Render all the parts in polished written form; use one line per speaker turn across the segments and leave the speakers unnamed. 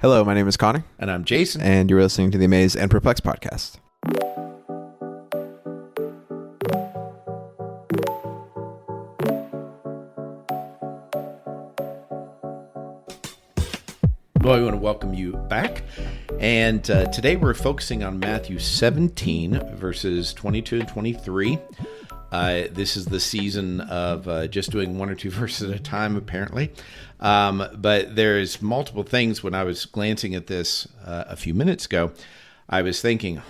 Hello, my name is Connor.
And I'm Jason.
And you're listening to the Amazed and Perplexed podcast.
Well, we want to welcome you back. And today we're focusing on Matthew 17, verses 22 and 23. This is the season of just doing one or two verses at a time, apparently. But there's multiple things. When I was glancing at this a few minutes ago, I was thinking,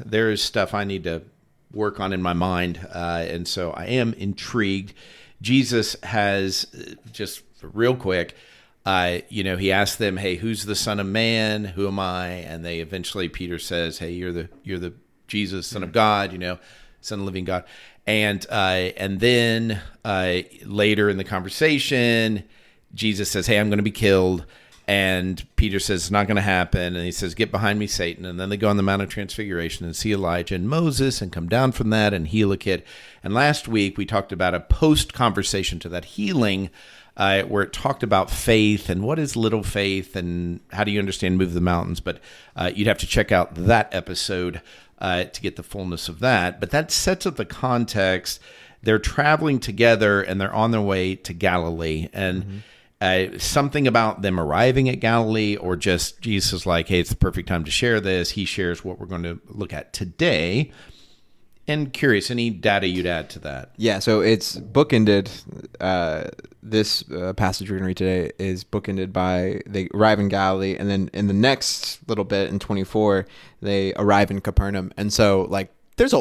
there's stuff I need to work on in my mind. And so I am intrigued. Jesus has, just real quick, he asked them, hey, who's the Son of Man? Who am I? And they eventually, Peter says, hey, you're the Jesus, Son of God, Son of the living God. And then later in the conversation, Jesus says, hey, I'm going to be killed. And Peter says, it's not going to happen. And he says, get behind me, Satan. And then they go on the Mount of Transfiguration and see Elijah and Moses and come down from that and heal a kid. And last week, we talked about a post-conversation to that healing where it talked about faith and what is little faith and how do you understand move the mountains. But you'd have to check out that episode to get the fullness of that. But that sets up the context. They're traveling together and they're on their way to Galilee. And something about them arriving at Galilee, or just Jesus is like, hey, it's the perfect time to share this. He shares what we're going to look at today. And curious, any data you'd add to that?
Yeah, so it's bookended. This passage we're going to read today is bookended by they arrive in Galilee, and then in the next little bit in 24, they arrive in Capernaum. And so, there's a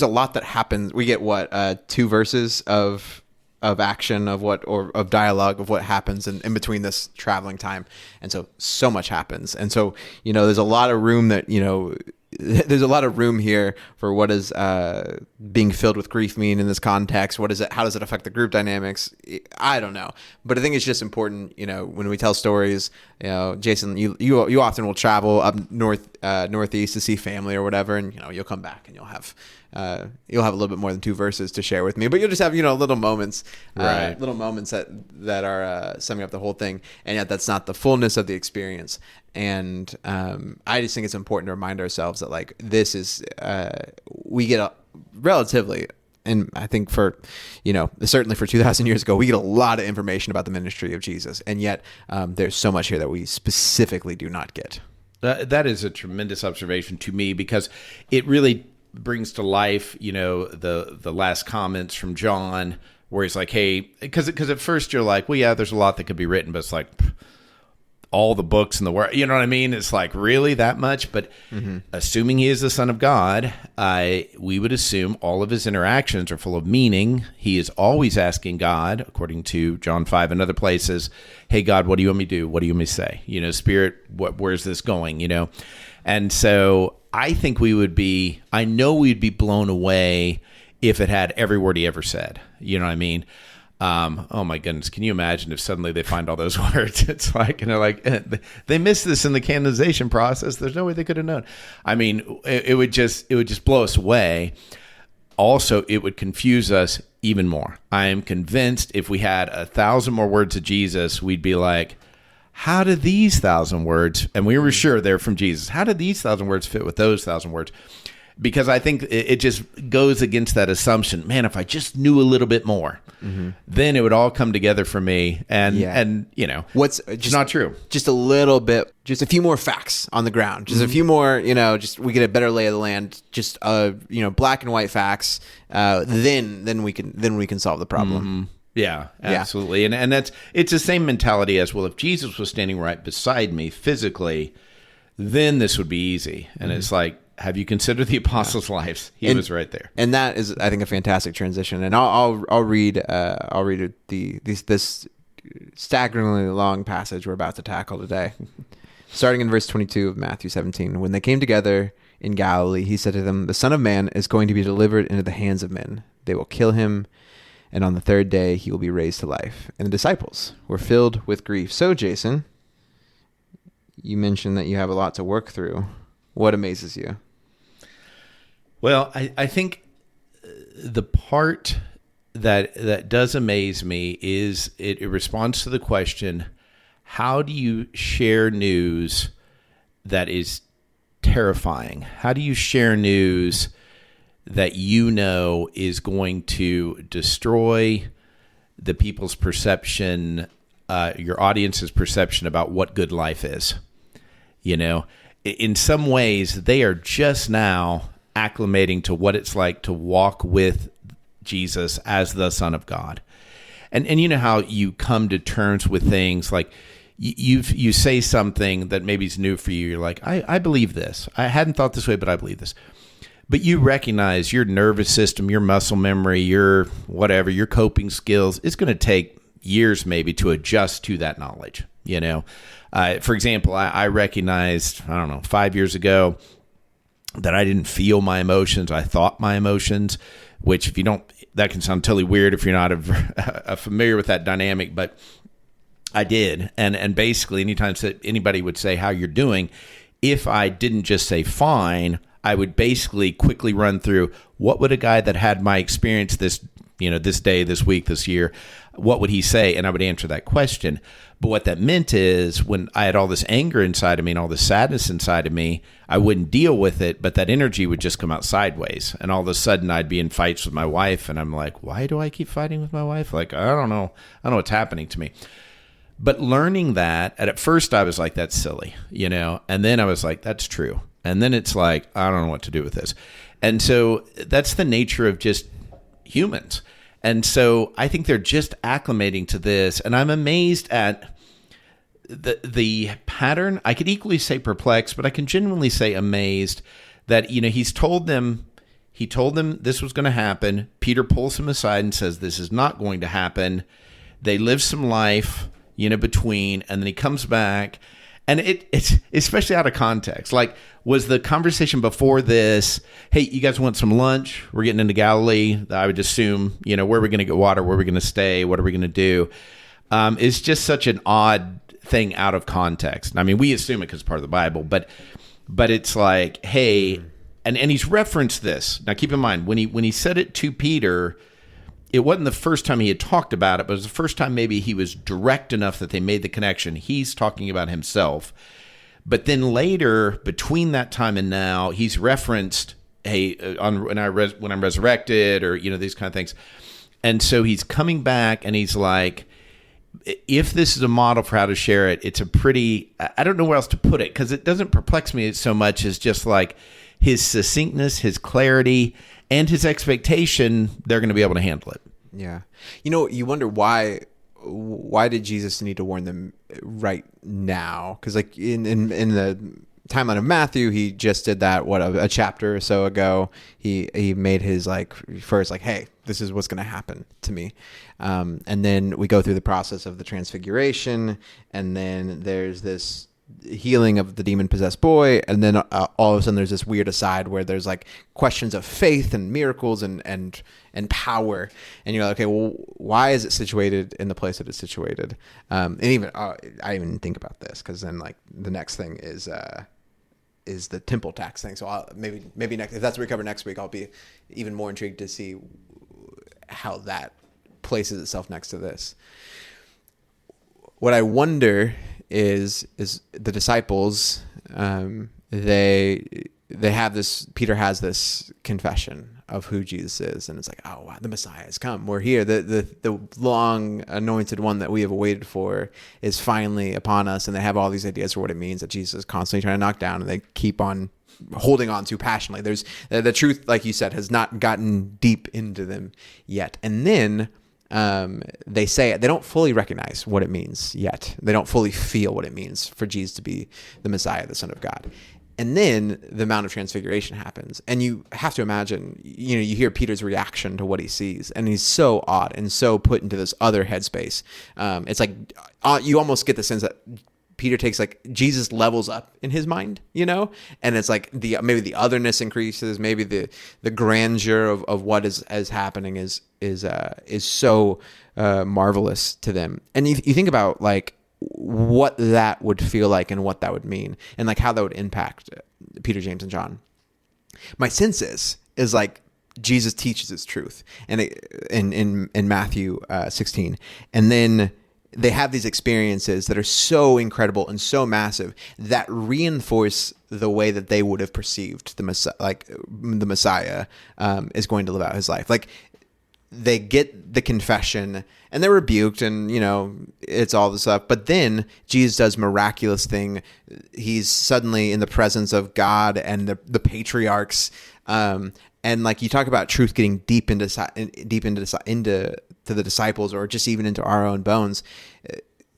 lot that happens. We get two verses of action of dialogue of what happens in between this traveling time, and so much happens. And so there's a lot of room that there's a lot of room here for what is being filled with grief mean in this context. What is it? How does it affect the group dynamics? I don't know, but I think it's just important. When we tell stories, Jason, you often will travel up northeast to see family or whatever, and you'll come back and you'll have a little bit more than two verses to share with me, but you'll just have little moments,
right?
Little moments that are summing up the whole thing, and yet that's not the fullness of the experience. And I just think it's important to remind ourselves that this is we get a relatively, and I think for certainly for 2,000 years ago, we get a lot of information about the ministry of Jesus, and yet there's so much here that we specifically do not get.
That is a tremendous observation to me, because it really brings to life, the last comments from John, where he's like, hey, because at first you're like, well, yeah, there's a lot that could be written, but it's like all the books in the world, you know what I mean? It's like, really, that much? But assuming he is the Son of God, we would assume all of his interactions are full of meaning. He is always asking God, according to John 5 and other places, hey, God, what do you want me to do? What do you want me to say? Spirit, where's this going? And so I think we'd be blown away if it had every word he ever said. You know what I mean? Oh my goodness. Can you imagine if suddenly they find all those words? It's like, they missed this in the canonization process. There's no way they could have known. I mean, it would just blow us away. Also, it would confuse us even more. I am convinced if we had 1,000 more words of Jesus, we'd be like, how do these 1,000 words, and we were sure they're from Jesus, how do these 1,000 words fit with those 1,000 words? Because I think it just goes against that assumption, man, if I just knew a little bit more, then it would all come together for me. And
what's
just not true.
Just a little bit, just a few more facts on the ground, just a few more, just we get a better lay of the land, just black and white facts. Then we can solve the problem.
Yeah, absolutely. Yeah. And it's the same mentality as, well, if Jesus was standing right beside me physically, then this would be easy. And it's like, have you considered the apostles' lives? He was right there.
And that is, I think, a fantastic transition. And I'll read this staggeringly long passage we're about to tackle today. Starting in verse 22 of Matthew 17. When they came together in Galilee, he said to them, the Son of Man is going to be delivered into the hands of men. They will kill him, and on the third day he will be raised to life. And the disciples were filled with grief. So, Jason, you mentioned that you have a lot to work through. What amazes you?
Well, I think the part that does amaze me is it responds to the question, how do you share news that is terrifying? How do you share news that you know is going to destroy the people's perception, your audience's perception about what good life is? You know, in some ways, they are just now acclimating to what it's like to walk with Jesus as the Son of God. And you know how you come to terms with things like you say something that maybe is new for you. You're like, I believe this. I hadn't thought this way, but I believe this. But you recognize your nervous system, your muscle memory, your whatever, your coping skills, it's going to take years maybe to adjust to that knowledge. You know, for example, I recognized, I don't know, 5 years ago that I didn't feel my emotions. I thought my emotions, which if you don't, that can sound totally weird if you're not familiar with that dynamic, but I did. And basically anytime anybody would say how you're doing, if I didn't just say fine, I would basically quickly run through what would a guy that had my experience this day, this week, this year, what would he say? And I would answer that question. But what that meant is when I had all this anger inside of me and all this sadness inside of me, I wouldn't deal with it, but that energy would just come out sideways. And all of a sudden I'd be in fights with my wife and I'm like, why do I keep fighting with my wife? Like, I don't know what's happening to me. But learning that, and at first I was like, that's silly, you know? And then I was like, that's true. And then it's like, I don't know what to do with this. And so that's the nature of just humans. And so I think they're just acclimating to this. And I'm amazed at the pattern. I could equally say perplexed, but I can genuinely say amazed that, you know, he told them this was going to happen. Peter pulls him aside and says, this is not going to happen. They live some life, you know, between, and then he comes back. And it's especially out of context. Like, was the conversation before this, hey, you guys want some lunch? We're getting into Galilee. I would assume, you know, where are we going to get water? Where are we going to stay? What are we going to do? It's just such an odd thing out of context. I mean, we assume it because it's part of the Bible, but it's like, hey, and he's referenced this. Now, keep in mind, when he said it to Peter, it wasn't the first time he had talked about it, but it was the first time maybe he was direct enough that they made the connection. He's talking about himself. But then later, between that time and now, he's referenced, hey, when I'm resurrected, or, you know, these kind of things. And so he's coming back and he's like, if this is a model for how to share it, it's a pretty, I don't know where else to put it, because it doesn't perplex me so much as just like his succinctness, his clarity, and his expectation, they're going to be able to handle it.
Yeah. You know, you wonder why did Jesus need to warn them right now? Because like in the timeline of Matthew, he just did that, a chapter or so ago. He made his like first like, hey, this is what's going to happen to me. And then we go through the process of the transfiguration, and then there's this healing of the demon-possessed boy, and then all of a sudden there's this weird aside where there's like questions of faith and miracles and power, and you're like, okay, well, why is it situated in the place that it's situated? And even I even think about this, because then like the next thing is the temple tax thing. So maybe next, if that's what we cover next week, I'll be even more intrigued to see how that places itself next to this. What I wonder is the disciples, they have this, Peter has this confession of who Jesus is, and it's like, oh wow, the Messiah has come. We're here. The long anointed one that we have waited for is finally upon us, and they have all these ideas for what it means that Jesus is constantly trying to knock down, and they keep on holding on to passionately. There's the truth, like you said, has not gotten deep into them yet. And then they say it, they don't fully recognize what it means yet. They don't fully feel what it means for Jesus to be the Messiah, the Son of God. And then the Mount of Transfiguration happens, and you have to imagine, you know, you hear Peter's reaction to what he sees, and he's so awed and so put into this other headspace. It's like you almost get the sense that Peter takes, like, Jesus levels up in his mind, you know, and it's like maybe the otherness increases, maybe the grandeur of what is happening is so marvelous to them. And you think about like what that would feel like and what that would mean, and like how that would impact Peter, James, and John. My sense is like Jesus teaches his truth, and in Matthew 16, and then they have these experiences that are so incredible and so massive that reinforce the way that they would have perceived the Messiah is going to live out his life. Like, they get the confession and they're rebuked, and it's all this stuff. But then Jesus does miraculous thing. He's suddenly in the presence of God and the patriarchs. And like you talk about truth getting deep into the disciples, or just even into our own bones.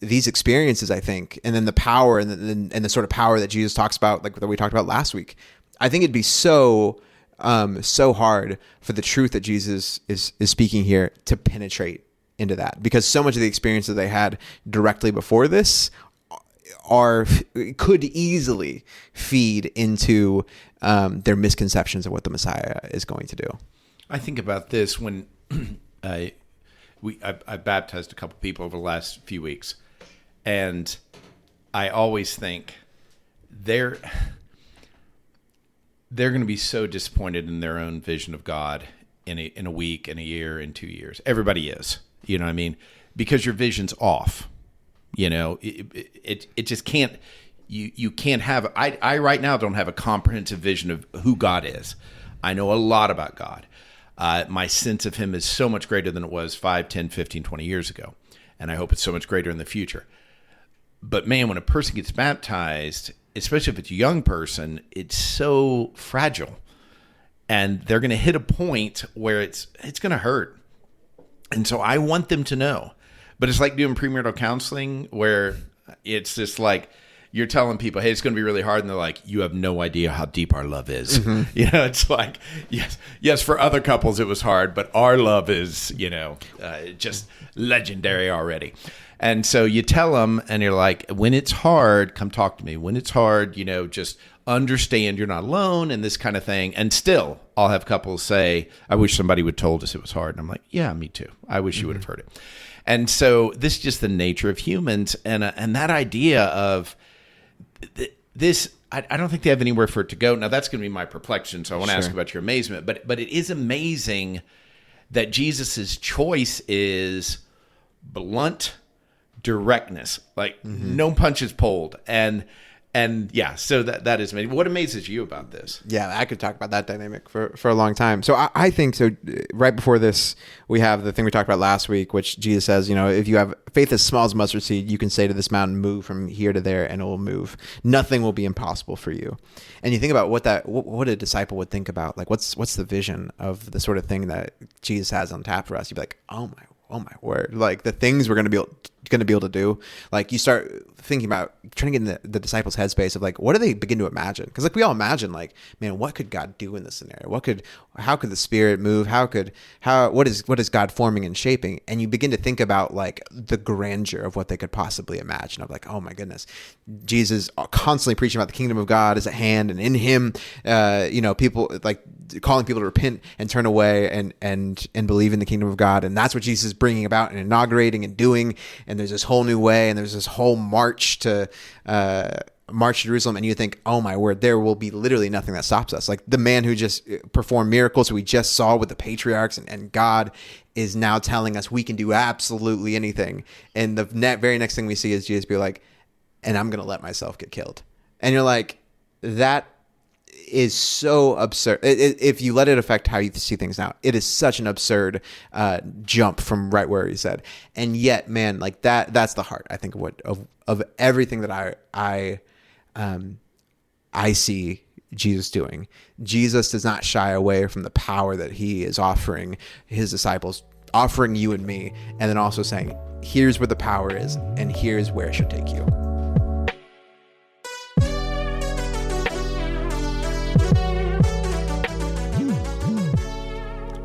These experiences, I think, and then the power and the sort of power that Jesus talks about, like that we talked about last week. I think it'd be so hard for the truth that Jesus is speaking here to penetrate into that, because so much of the experiences they had directly before this could easily feed into their misconceptions of what the Messiah is going to do.
I think about this when I baptized a couple people over the last few weeks, and I always think they're going to be so disappointed in their own vision of God in a week, in a year, in 2 years. Everybody is, you know what I mean? Because your vision's off. It just can't. You can't have. I right now don't have a comprehensive vision of who God is. I know a lot about God. My sense of him is so much greater than it was 5, 10, 15, 20 years ago. And I hope it's so much greater in the future. But man, when a person gets baptized, especially if it's a young person, it's so fragile. And they're going to hit a point where it's going to hurt. And so I want them to know. But it's like doing premarital counseling, where it's just like you're telling people, hey, it's going to be really hard. And they're like, you have no idea how deep our love is. Mm-hmm. It's like, yes, for other couples it was hard, but our love is, just legendary already. And so you tell them, and you're like, when it's hard, come talk to me. When it's hard, just understand you're not alone and this kind of thing. And still, I'll have couples say, I wish somebody would have told us it was hard. And I'm like, yeah, me too. I wish you would have heard it. And so this is just the nature of humans. And that idea of this, I don't think they have anywhere for it to go. Now, that's going to be my perplexion, so I want to ask about your amazement. But it is amazing that Jesus's choice is blunt directness, like no punches pulled. And yeah, so that is amazing. What amazes you about this?
Yeah, I could talk about that dynamic for a long time. So I think so. Right before this, we have the thing we talked about last week, which Jesus says, if you have faith as small as mustard seed, you can say to this mountain, move from here to there, and it will move. Nothing will be impossible for you. And you think about what a disciple would think about, like what's the vision of the sort of thing that Jesus has on tap for us. You'd be like, oh my word, like the things we're going to be able to do. Like you start thinking about trying to get in the disciples' headspace of like, what do they begin to imagine? Because like we all imagine, like, man, what could God do in this scenario? How could the Spirit move? What is God forming and shaping? And you begin to think about like the grandeur of what they could possibly imagine. Of like, oh my goodness, Jesus constantly preaching about the kingdom of God is at hand, and in Him, people like calling people to repent and turn away and believe in the kingdom of God. And that's what Jesus is bringing about and inaugurating and doing. And there's this whole new way, and there's this whole march to Jerusalem. And you think, oh my word, there will be literally nothing that stops us. Like the man who just performed miracles we just saw with the patriarchs, and God is now telling us we can do absolutely anything. And the very next thing we see is Jesus be like, and I'm going to let myself get killed. And you're like, that is so absurd. If you let it affect how you see things now, it is such an absurd jump from right where he said. And yet, man, like that's the heart, I think, of everything that I see Jesus doing. Jesus does not shy away from the power that he is offering his disciples, offering you and me, and then also saying, here's where the power is, and here's where it should take you.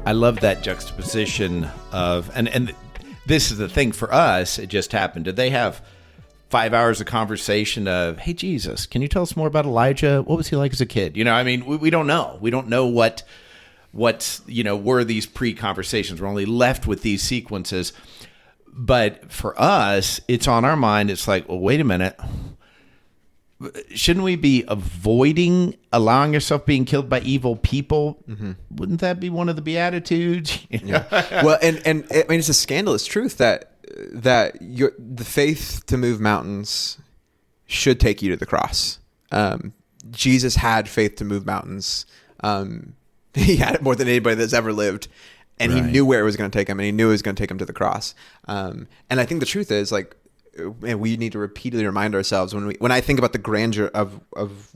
I love that juxtaposition of, and this is the thing for us, it just happened. Did they have 5 hours of conversation of, hey, Jesus, can you tell us more about Elijah? What was he like as a kid? We don't know. We don't know what were these pre-conversations. We're only left with these sequences. But for us, it's on our mind. It's like, well, wait a minute. Shouldn't we be avoiding allowing yourself being killed by evil people? Mm-hmm. Wouldn't that be one of the Beatitudes?
Yeah. Well, and I mean, it's a scandalous truth that that the faith to move mountains should take you to the cross. Jesus had faith to move mountains. He had it more than anybody that's ever lived. And he knew where it was going to take him, and he knew it was going to take him to the cross. And I think the truth is, like, and we need to repeatedly remind ourselves when I think about the grandeur of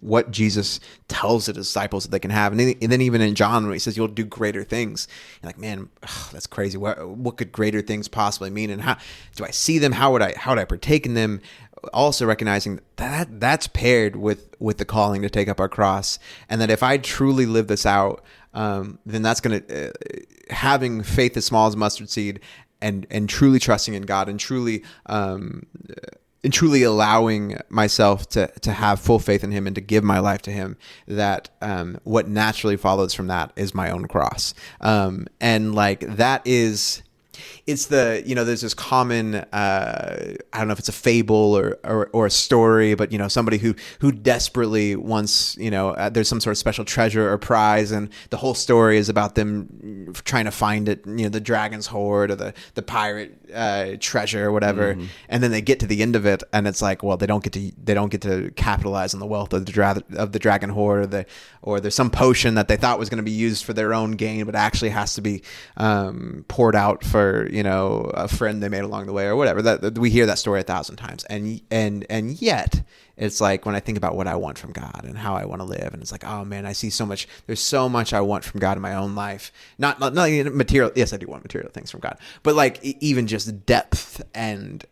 what Jesus tells the disciples that they can have, and then even in John when he says you'll do greater things, you're like, man, that's crazy. What could greater things possibly mean, and how do I see them? How would I partake in them? Also recognizing that that's paired with the calling to take up our cross, and that if I truly live this out, then that's going to having faith as small as mustard seed. And truly trusting in God, and truly allowing myself to have full faith in Him and to give my life to Him, that what naturally follows from that is my own cross. And like that is, it's the, there's this common, I don't know if it's a fable or a story, but, somebody who desperately wants, there's some sort of special treasure or prize, and the whole story is about them trying to find it, the dragon's hoard or the pirate treasure or whatever. Mm-hmm. And then they get to the end of it, and it's like, well, they don't get to capitalize on the wealth of the dragon hoard, or there's some potion that they thought was going to be used for their own gain, but actually has to be poured out for a friend they made along the way or whatever. That we hear that story 1,000 times, and yet it's like when I think about what I want from God and how I want to live, and it's like, oh man, I see so much. There's so much I want from God in my own life. Not material. Yes, I do want material things from God, but like even just depth and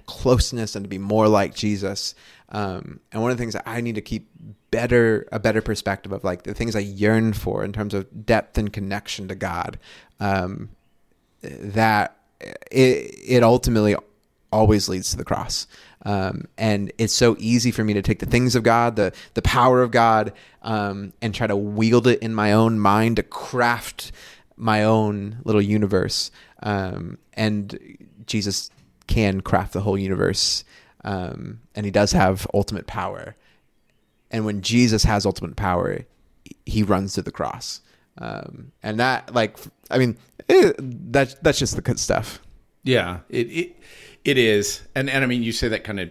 closeness, and to be more like Jesus. And one of the things that I need to keep a better perspective of, like the things I yearn for in terms of depth and connection to God. That it ultimately always leads to the cross. And it's so easy for me to take the things of God, the power of God, and try to wield it in my own mind to craft my own little universe. And Jesus can craft the whole universe. And He does have ultimate power. And when Jesus has ultimate power, He runs to the cross. And that, that's just the good stuff.
Yeah, it is. And I mean, you say that kind of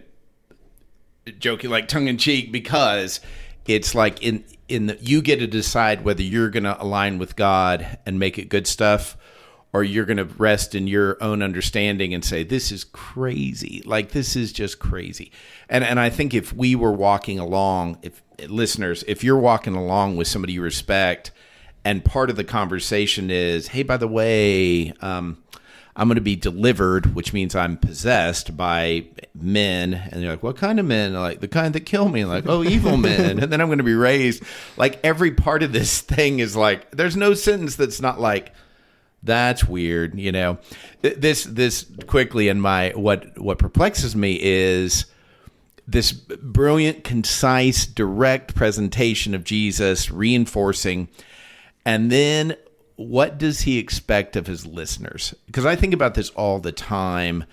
joking, like tongue in cheek, because it's like you get to decide whether you're going to align with God and make it good stuff, or you're going to rest in your own understanding and say, this is crazy. Like, this is just crazy. And I think if we were walking along, if you're walking along with somebody you respect, and part of the conversation is, hey, by the way, I'm going to be delivered, which means I'm possessed by men. And you're like, what kind of men? Like, the kind that kill me. Like, oh, evil men. And then I'm going to be raised. Like, every part of this thing is like, there's no sentence that's not like, that's weird. This quickly in my, what perplexes me is this brilliant, concise, direct presentation of Jesus, reinforcing. And then what does He expect of His listeners? Because I think about this all the time,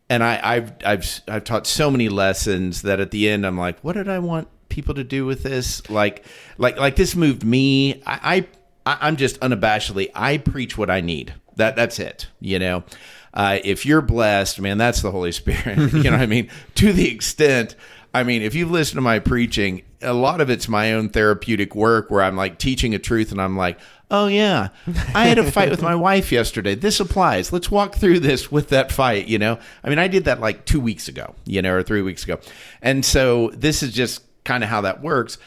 and I've taught so many lessons that at the end I'm like, what did I want people to do with this? Like this moved me. I'm just unabashedly, I preach what I need. That's it. If you're blessed, man, that's the Holy Spirit. You know what I mean? To the extent, if you've listened to my preaching, a lot of it's my own therapeutic work where I'm like teaching a truth and I'm like, oh yeah, I had a fight with my wife yesterday. This applies. Let's walk through this with that fight, I did that like 2 weeks ago, or 3 weeks ago. And so this is just kind of how that works.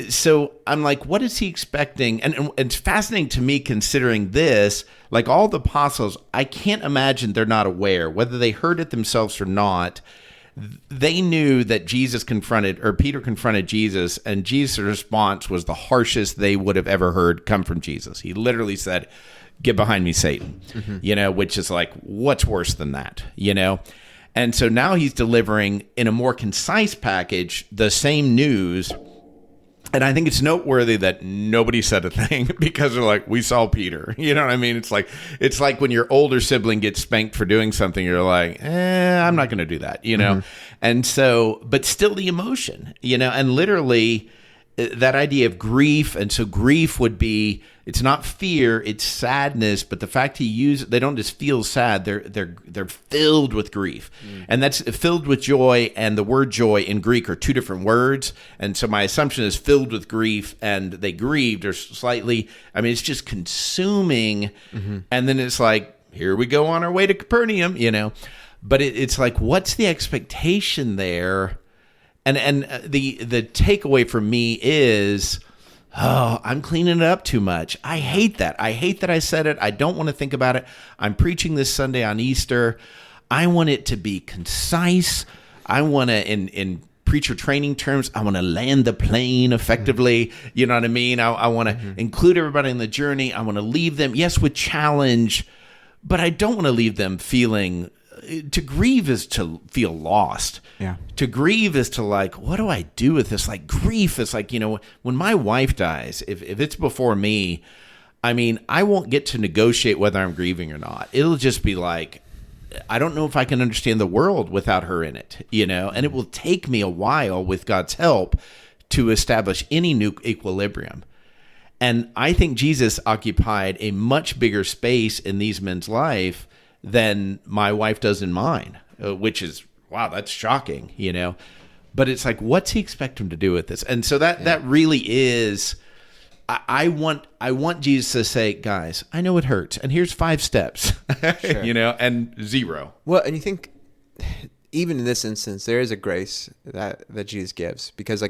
So I'm like, what is He expecting? And it's fascinating to me considering this, like all the apostles, I can't imagine they're not aware, whether they heard it themselves or not. They knew that Peter confronted Jesus, and Jesus' response was the harshest they would have ever heard come from Jesus. He literally said, "Get behind me, Satan," which is like, what's worse than that, And so now He's delivering in a more concise package the same news. And I think it's noteworthy that nobody said a thing because they're like, we saw Peter. You know what I mean? It's like when your older sibling gets spanked for doing something, you're like, I'm not going to do that, And so, but still the emotion, and literally that idea of grief, and so grief would be, it's not fear, it's sadness, but the fact they don't just feel sad, they're filled with grief. And that's filled with joy, and the word joy in Greek are two different words. And so my assumption is filled with grief, and they grieved, or slightly, I mean, it's just consuming. And then it's like, here we go on our way to Capernaum, but it's like, what's the expectation there? And the takeaway for me is, I'm cleaning it up too much. I hate that. I hate that I said it. I don't want to think about it. I'm preaching this Sunday on Easter. I want it to be concise. I want to, in preacher training terms, I want to land the plane effectively. You know what I mean? I want to include everybody in the journey. I want to leave them, yes, with challenge, but I don't want to leave them feeling. To grieve is to feel lost.
Yeah.
To grieve is to like, what do I do with this? Like, grief is like, when my wife dies, if it's before me, I mean, I won't get to negotiate whether I'm grieving or not. It'll just be like, I don't know if I can understand the world without her in it, and it will take me a while with God's help to establish any new equilibrium. And I think Jesus occupied a much bigger space in these men's life than my wife does in mine, which is, wow, that's shocking, But it's like, what's he expect him to do with this? And so that really is, I want Jesus to say, guys, I know it hurts, and here's 5 steps,
Sure.
And 0.
Well, and you think, even in this instance, there is a grace that Jesus gives, because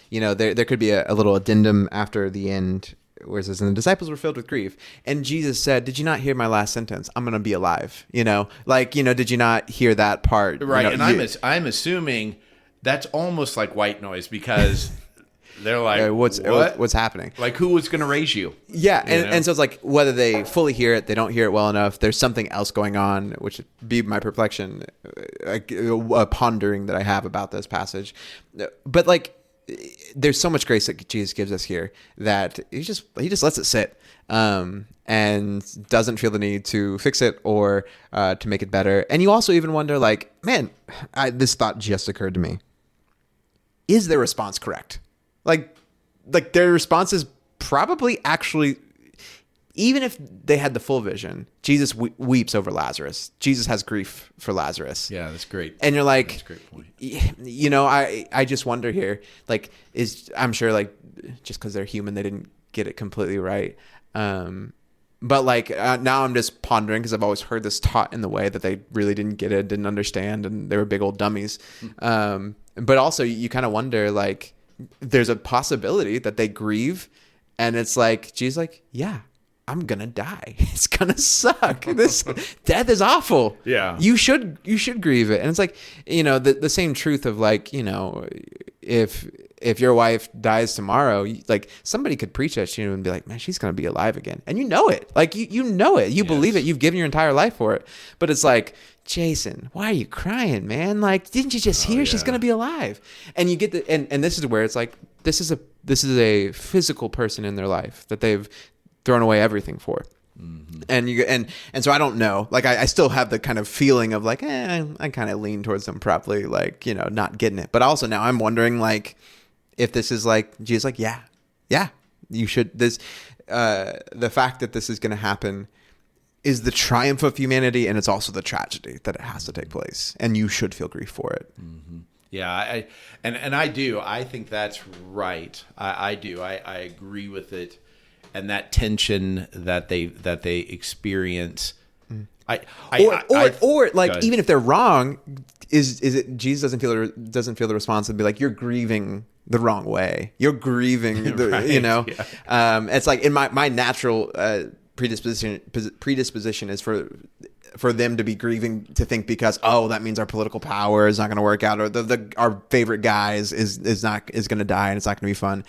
there could be a little addendum after the end, where it says, and the disciples were filled with grief. And Jesus said, did you not hear my last sentence? I'm going to be alive. Did you not hear that part?
Right. And I'm assuming that's almost like white noise, because they're like,
what's happening?
Like, who was going to raise you?
Yeah. And so it's like, whether they fully hear it, they don't hear it well enough, there's something else going on, which would be my perplexion, a pondering that I have about this passage. But there's so much grace that Jesus gives us here that he just lets it sit, and doesn't feel the need to fix it or to make it better. And you also even wonder, this thought just occurred to me: is their response correct? Like their response is probably actually, even if they had the full vision, Jesus weeps over Lazarus. Jesus has grief for Lazarus.
Yeah, that's great.
And you're like,
that's a great point.
I just wonder here, I'm sure just because they're human, they didn't get it completely right. But now I'm just pondering, because I've always heard this taught in the way that they really didn't get it, didn't understand, and they were big old dummies. But also you kind of wonder, there's a possibility that they grieve, and it's like, Jesus, yeah, I'm gonna die. It's gonna suck. This death is awful.
Yeah.
You should grieve it. And it's the same truth of if your wife dies tomorrow, somebody could preach at you and be like, man, she's gonna be alive again. And you know it. You know it. You believe it. You've given your entire life for it. But it's like, Jason, why are you crying, man? Didn't you just hear she's gonna be alive? And you get and this is where it's like, this is a physical person in their life that they've thrown away everything for. And so I don't know, I still have the kind of feeling of I kind of lean towards them probably not getting it. But also now I'm wondering if this is Jesus, yeah, you should, the fact that this is going to happen is the triumph of humanity, and it's also the tragedy that it has to take place, and you should feel grief for it.
Yeah, I do. I think that's right. I do. I agree with it. And that tension that they experience,
even if they're wrong, is it Jesus doesn't feel the responsibility, you're grieving the wrong way, you're grieving
right,
it's in my natural predisposition is for them to be grieving, to think because that means our political power is not going to work out, or our favorite guy is going to die, and it's not going to be fun,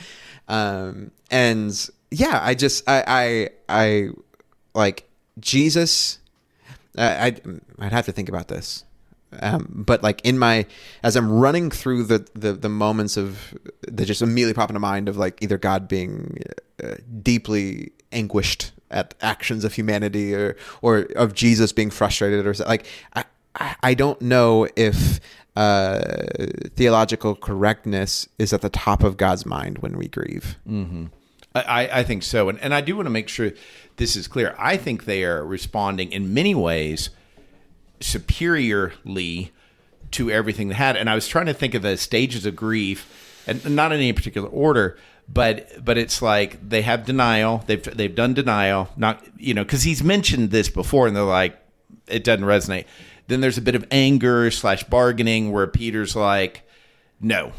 and. Yeah, I like Jesus. I'd have to think about this, but as I'm running through the moments of that just immediately pop into mind of either God being deeply anguished at actions of humanity, or of Jesus being frustrated, or I don't know if theological correctness is at the top of God's mind when we grieve.
Mm-hmm. I think so. And I do want to make sure this is clear. I think they are responding in many ways superiorly to everything they had. And I was trying to think of the stages of grief, and not in any particular order, but it's like they have denial. They've done denial, not, because he's mentioned this before, and they're like, it doesn't resonate. Then there's a bit of anger / bargaining where Peter's like, no.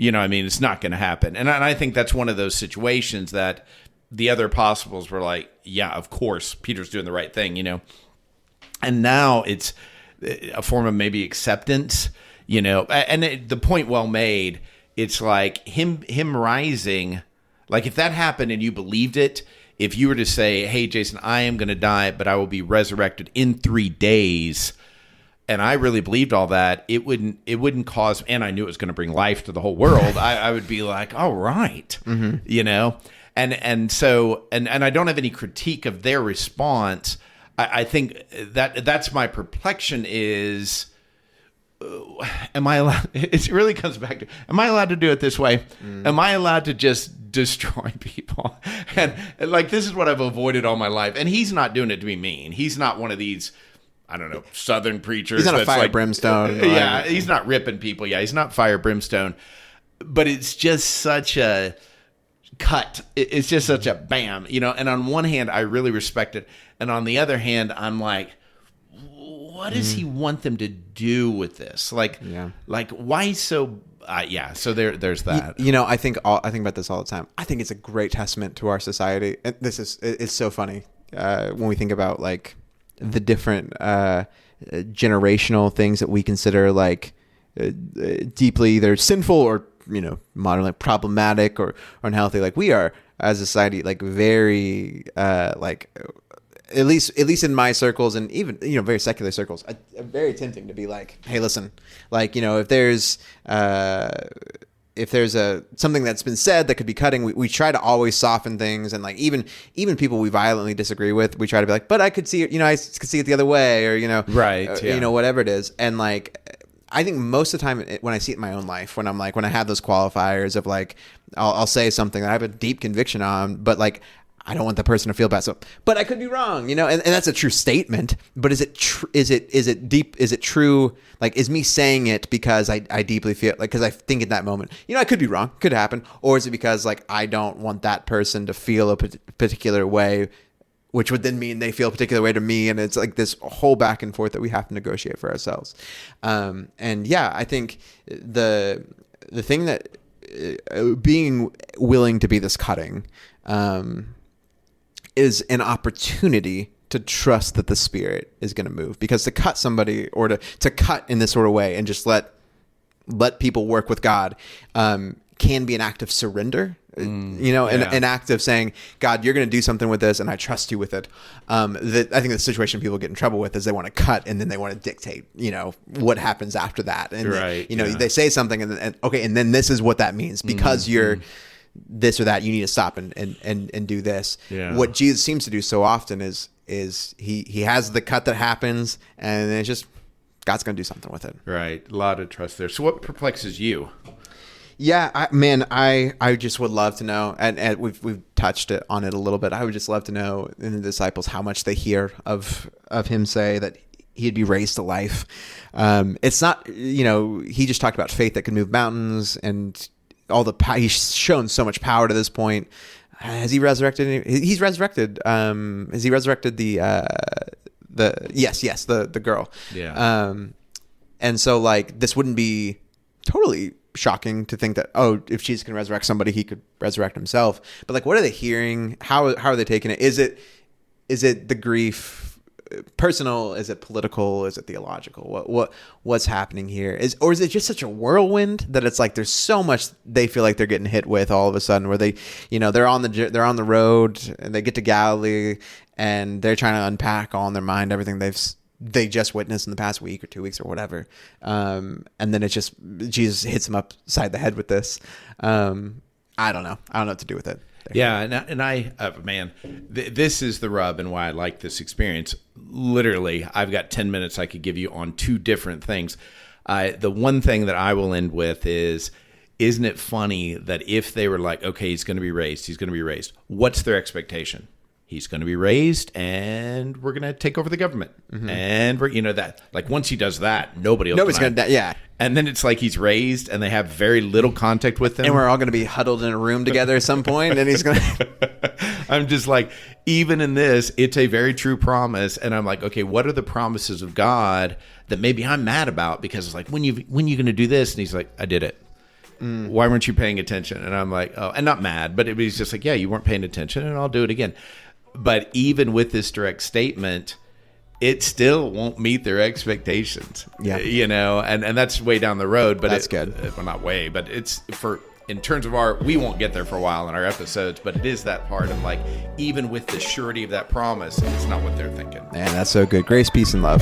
It's not going to happen. And I think that's one of those situations that the other apostles were like, yeah, of course, Peter's doing the right thing, And now it's a form of maybe acceptance, And the point well made, it's like him rising, like if that happened and you believed it, if you were to say, hey, Jason, I am going to die, but I will be resurrected in 3 days, and I really believed all that, it wouldn't cause, and I knew it was going to bring life to the whole world. I would be like, all right, and so I don't have any critique of their response. I think that's my perplexion is, am I allowed? It really comes back to, am I allowed to do it this way? Am I allowed to just destroy people? And like, this is what I've avoided all my life. And he's not doing it to be mean. He's not one of these, I don't know, Southern preachers.
He's not a fire
like,
brimstone.
Yeah, he's not ripping people. Yeah, he's not fire brimstone. But it's just such a cut. It's just such a bam, And on one hand, I really respect it. And on the other hand, I'm like, what does he want them to do with this? Like why so... so there's that.
I think about this all the time. I think it's a great testament to our society. And it's so funny when we think about like the different generational things that we consider like deeply either sinful or modernly problematic or unhealthy. Like we are as a society like very like at least in my circles and even very secular circles, very tempting to be like, hey, listen, like if there's something that's been said that could be cutting, we try to always soften things, and like even people we violently disagree with, we try to be like, but I could see it, I could see it the other way, or
right, yeah.
Whatever it is, and like. I think most of the time when I see it in my own life, when I have those qualifiers of like, I'll say something that I have a deep conviction on, but like, I don't want the person to feel bad. So, but I could be wrong, and that's a true statement. But is it deep? Is it true? Like, is me saying it because I deeply feel like, because I think in that moment, I could be wrong, could happen. Or is it because like, I don't want that person to feel a particular way, which would then mean they feel a particular way to me. And it's like this whole back and forth that we have to negotiate for ourselves. And yeah, I think the thing that being willing to be this cutting is an opportunity to trust that the Spirit is going to move, because to cut somebody or to cut in this sort of way and just let people work with God can be an act of surrender. An act of saying, God, you're going to do something with this, and I trust you with it. I think the situation people get in trouble with is they want to cut, and then they want to dictate, what happens after that. And
right,
they say something, and then this is what that means, because you're this or that. You need to stop and do this. Yeah. What Jesus seems to do so often is he has the cut that happens, and then it's just God's going to do something with it.
Right, a lot of trust there. So, what perplexes you?
Yeah, I just would love to know, and we've touched on it a little bit. I would just love to know in the disciples how much they hear of him say that he'd be raised to life. It's not, he just talked about faith that can move mountains and all the power. He's shown so much power to this point. Has he resurrected? He's resurrected. Has he resurrected the girl?
Yeah.
And so like this wouldn't be totally shocking to think that, if Jesus can resurrect somebody, he could resurrect himself. But like, what are they hearing? How are they taking it? Is it the grief personal? Is it political? Is it theological? What's happening here? Or is it just such a whirlwind that it's like there's so much they feel like they're getting hit with all of a sudden, where they, they're on the road and they get to Galilee and they're trying to unpack all in their mind everything they just witnessed in the past week or 2 weeks or whatever. And then it's just, Jesus hits them upside the head with this. I don't know. I don't know what to do with it.
Yeah. And I this is the rub and why I like this experience. Literally, I've got 10 minutes I could give you on two different things. The one thing that I will end with is, isn't it funny that if they were like, okay, he's going to be raised, what's their expectation? He's going to be raised, and we're going to take over the government, and we're that. Like once he does that, nobody's
going to. Yeah.
And then it's like he's raised, and they have very little contact with him,
and we're all going to be huddled in a room together at some point, and he's going to.
I'm just like, even in this, it's a very true promise, and I'm like, okay, what are the promises of God that maybe I'm mad about? Because it's like, when you going to do this? And he's like, I did it. Why weren't you paying attention? And I'm like, oh, and not mad, but it was just like, yeah, you weren't paying attention, and I'll do it again. But even with this direct statement, it still won't meet their expectations.
Yeah.
And that's way down the road. But
that's good.
Well, not way, but it's in terms of we won't get there for a while in our episodes, but it is that part of like, even with the surety of that promise, it's not what they're thinking.
Man, that's so good. Grace, peace, and love.